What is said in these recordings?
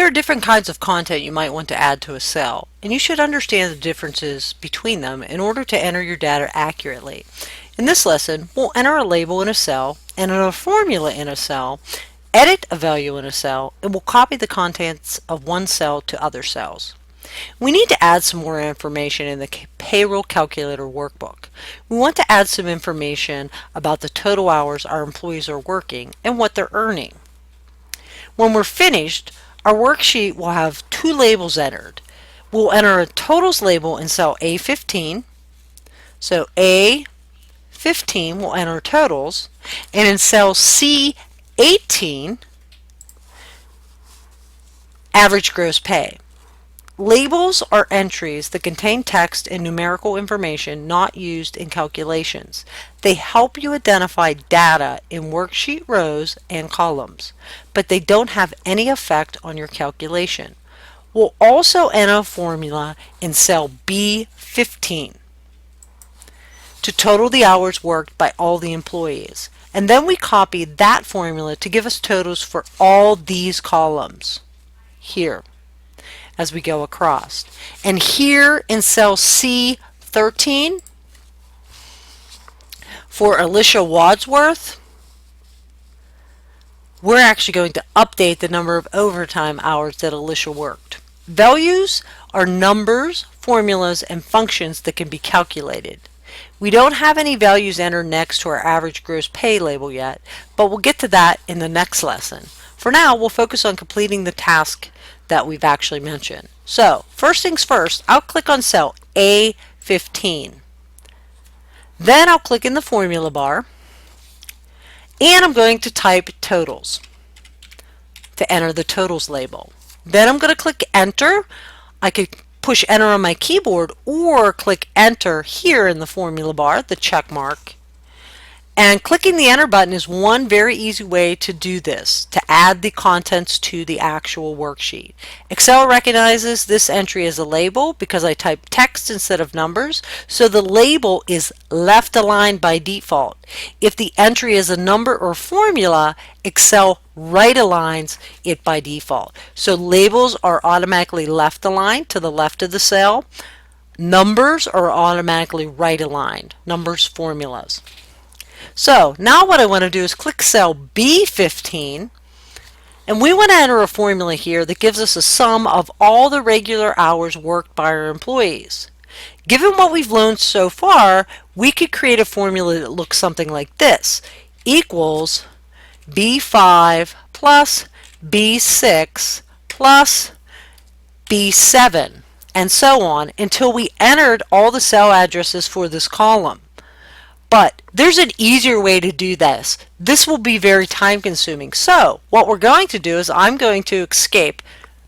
There are different kinds of content you might want to add to a cell, and you should understand the differences between them in order to enter your data accurately. In this lesson, we'll enter a label in a cell, enter a formula in a cell, edit a value in a cell, and we'll copy the contents of one cell to other cells. We need to add some more information in the payroll calculator workbook. We want to add some information about the total hours our employees are working and what they're earning. When we're finished, our worksheet will have two labels entered. We'll enter a totals label in cell A15. So A15 will enter totals, and in cell C18, average gross pay. Labels are entries that contain text and numerical information not used in calculations. They help you identify data in worksheet rows and columns, but they don't have any effect on your calculation. We'll also enter a formula in cell B15 to total the hours worked by all the employees, and then we copy that formula to give us totals for all these columns here as we go across. And here in cell C13 for Alicia Wadsworth, we're actually going to update the number of overtime hours that Alicia worked. Values are numbers, formulas, and functions that can be calculated. We don't have any values entered next to our average gross pay label yet, but we'll get to that in the next lesson. For now, we'll focus on completing the task that we've actually mentioned. So, first things first, I'll click on cell A15. Then I'll click in the formula bar, and I'm going to type totals to enter the totals label. Then I'm going to click enter. I could push enter on my keyboard or click enter here in the formula bar, the check mark. And clicking the enter button is one very easy way to do this, to add the contents to the actual worksheet. Excel recognizes this entry as a label because I typed text instead of numbers, so the label is left aligned by default. If the entry is a number or formula, Excel right aligns it by default. So labels are automatically left aligned to the left of the cell. Numbers are automatically right aligned, numbers, formulas. So now what I want to do is click cell B15, and we want to enter a formula here that gives us a sum of all the regular hours worked by our employees. Given what we've learned so far, we could create a formula that looks something like this: equals B5 plus B6 plus B7, and so on until we entered all the cell addresses for this column. But there's an easier way to do this. This will be very time consuming. So what we're going to do is I'm going to escape,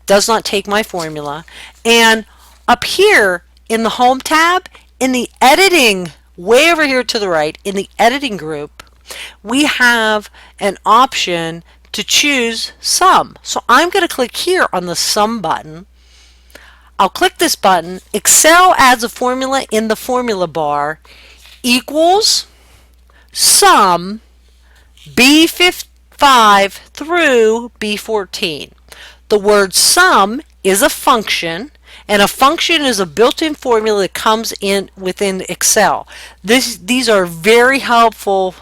does not take my formula, and up here in the home tab, in the editing, way over here to the right, in the editing group, we have an option to choose sum. So I'm going to click here on the sum button. I'll click this button. Excel adds a formula in the formula bar, equals sum B5 through B14. The word sum is a function, and a function is a built-in formula that comes in within Excel. These are very helpful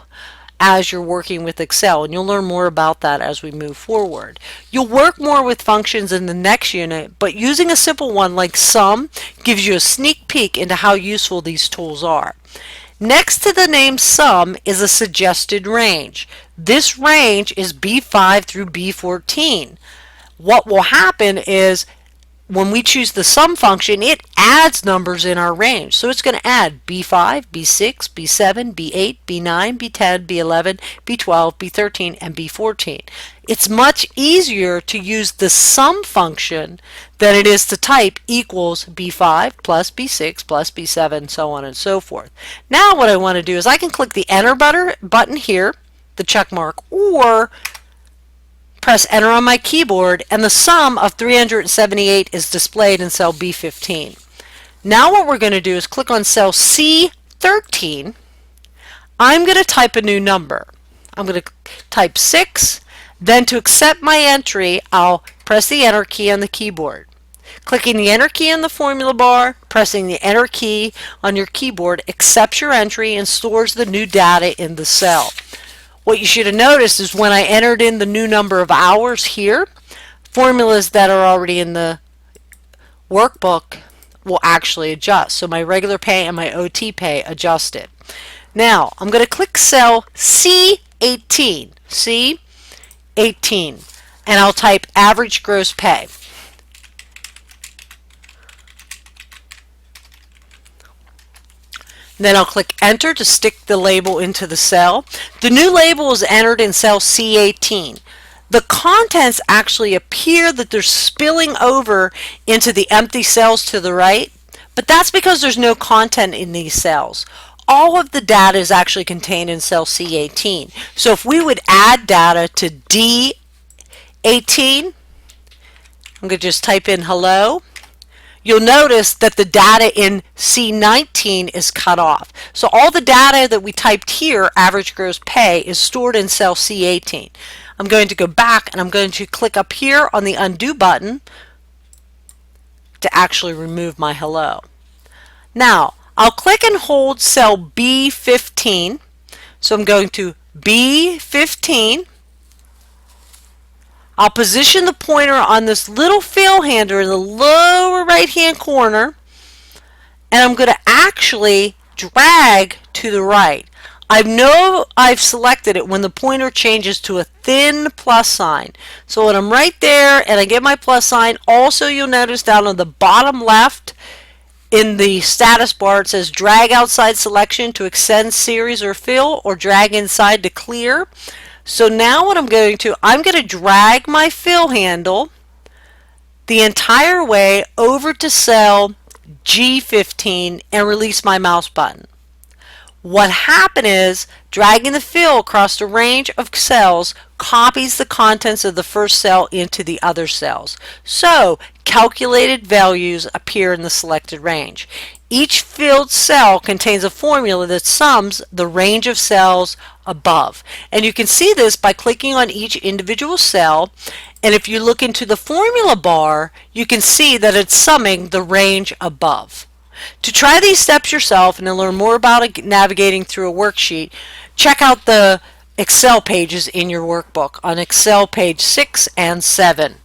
as you're working with Excel, and you'll learn more about that as we move forward. You'll work more with functions in the next unit, but using a simple one like sum gives you a sneak peek into how useful these tools are. Next to the name sum is a suggested range. This range is B5 through B14. What will happen is when we choose the sum function, it adds numbers in our range. So it's going to add B5, B6, B7, B8, B9, B10, B11, B12, B13, and B14. It's much easier to use the sum function than it is to type equals B5 plus B6 plus B7, so on and so forth. Now what I want to do is I can click the enter button here, the check mark, or press enter on my keyboard, and the sum of 378 is displayed in cell B15. Now what we're going to do is click on cell C13. I'm going to type a new number. I'm going to type 6, Then to accept my entry, I'll press the Enter key on the keyboard. Clicking the Enter key on the formula bar, pressing the Enter key on your keyboard accepts your entry and stores the new data in the cell. What you should have noticed is when I entered in the new number of hours here, formulas that are already in the workbook will actually adjust. So my regular pay and my OT pay adjusted. Now I'm going to click cell C18, C18, and I'll type average gross pay. Then I'll click enter to stick the label into the cell. The new label is entered in cell C18. The contents actually appear that they're spilling over into the empty cells to the right, but that's because there's no content in these cells. All of the data is actually contained in cell C18. So if we would add data to D18, I'm going to just type in hello. You'll notice that the data in C19 is cut off. So all the data that we typed here, average gross pay, is stored in cell C18. I'm going to go back and I'm going to click up here on the undo button to actually remove my hello. Now I'll click and hold cell B15. So I'm going to B15. I'll position the pointer on this little fill handler in the lower right hand corner, and I'm going to actually drag to the right. I know I've selected it when the pointer changes to a thin plus sign. So when I'm right there and I get my plus sign, also you'll notice down on the bottom left in the status bar it says drag outside selection to extend series or fill, or drag inside to clear. So now what I'm going to drag my fill handle the entire way over to cell G15 and release my mouse button. What happened is dragging the fill across the range of cells copies the contents of the first cell into the other cells. So calculated values appear in the selected range. Each filled cell contains a formula that sums the range of cells above. And you can see this by clicking on each individual cell, and if you look into the formula bar, you can see that it's summing the range above. To try these steps yourself and to learn more about navigating through a worksheet, check out the Excel pages in your workbook on Excel page 6 and 7.